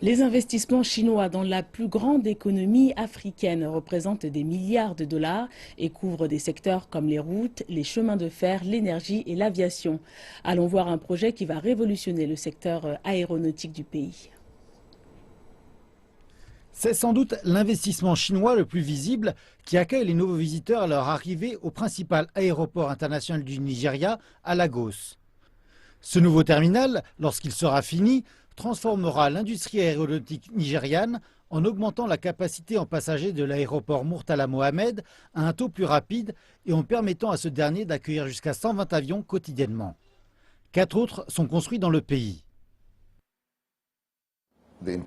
Les investissements chinois dans la plus grande économie africaine représentent des milliards de dollars et couvrent des secteurs comme les routes, les chemins de fer, l'énergie et l'aviation. Allons voir un projet qui va révolutionner le secteur aéronautique du pays. C'est sans doute l'investissement chinois le plus visible qui accueille les nouveaux visiteurs à leur arrivée au principal aéroport international du Nigeria, à Lagos. Ce nouveau terminal, lorsqu'il sera fini, transformera l'industrie aéronautique nigériane en augmentant la capacité en passagers de l'aéroport Murtala Mohamed à un taux plus rapide et en permettant à ce dernier d'accueillir jusqu'à 120 avions quotidiennement. 4 autres sont construits dans le pays. De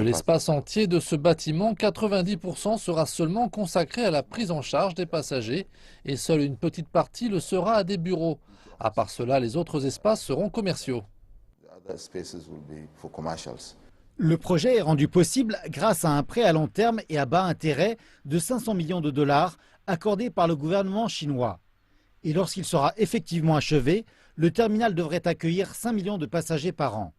l'espace entier de ce bâtiment, 90% sera seulement consacré à la prise en charge des passagers et seule une petite partie le sera à des bureaux. À part cela, les autres espaces seront commerciaux. Le projet est rendu possible grâce à un prêt à long terme et à bas intérêt de 500 millions de dollars accordé par le gouvernement chinois. Et lorsqu'il sera effectivement achevé, le terminal devrait accueillir 5 millions de passagers par an.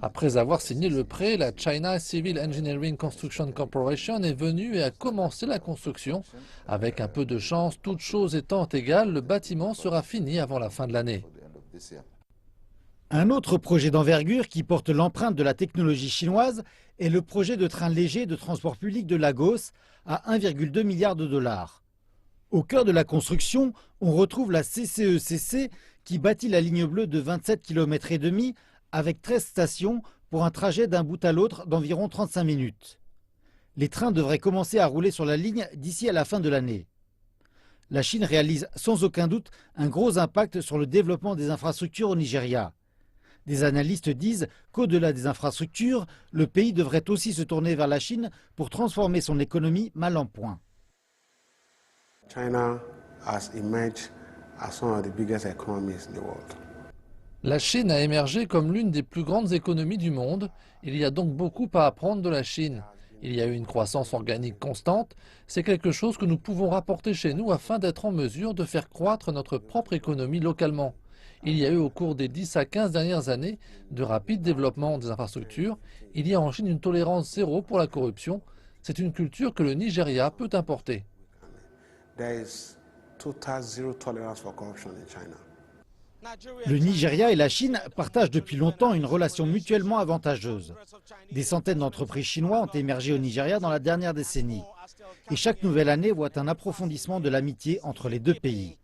Après avoir signé le prêt, la China Civil Engineering Construction Corporation est venue et a commencé la construction. Avec un peu de chance, toutes choses étant égales, le bâtiment sera fini avant la fin de l'année. Un autre projet d'envergure qui porte l'empreinte de la technologie chinoise est le projet de train léger de transport public de Lagos à 1,2 milliard de dollars. Au cœur de la construction, on retrouve la CCECC qui bâtit la ligne bleue de 27,5 km avec 13 stations pour un trajet d'un bout à l'autre d'environ 35 minutes. Les trains devraient commencer à rouler sur la ligne d'ici à la fin de l'année. La Chine réalise sans aucun doute un gros impact sur le développement des infrastructures au Nigeria. Des analystes disent qu'au-delà des infrastructures, le pays devrait aussi se tourner vers la Chine pour transformer son économie mal en point. La Chine a émergé comme l'une des plus grandes économies du monde. Il y a donc beaucoup à apprendre de la Chine. Il y a eu une croissance organique constante. C'est quelque chose que nous pouvons rapporter chez nous afin d'être en mesure de faire croître notre propre économie localement. Il y a eu au cours des 10 à 15 dernières années de rapides développements des infrastructures. Il y a en Chine une tolérance zéro pour la corruption. C'est une culture que le Nigeria peut importer. Le Nigeria et la Chine partagent depuis longtemps une relation mutuellement avantageuse. Des centaines d'entreprises chinoises ont émergé au Nigeria dans la dernière décennie. Et chaque nouvelle année voit un approfondissement de l'amitié entre les deux pays.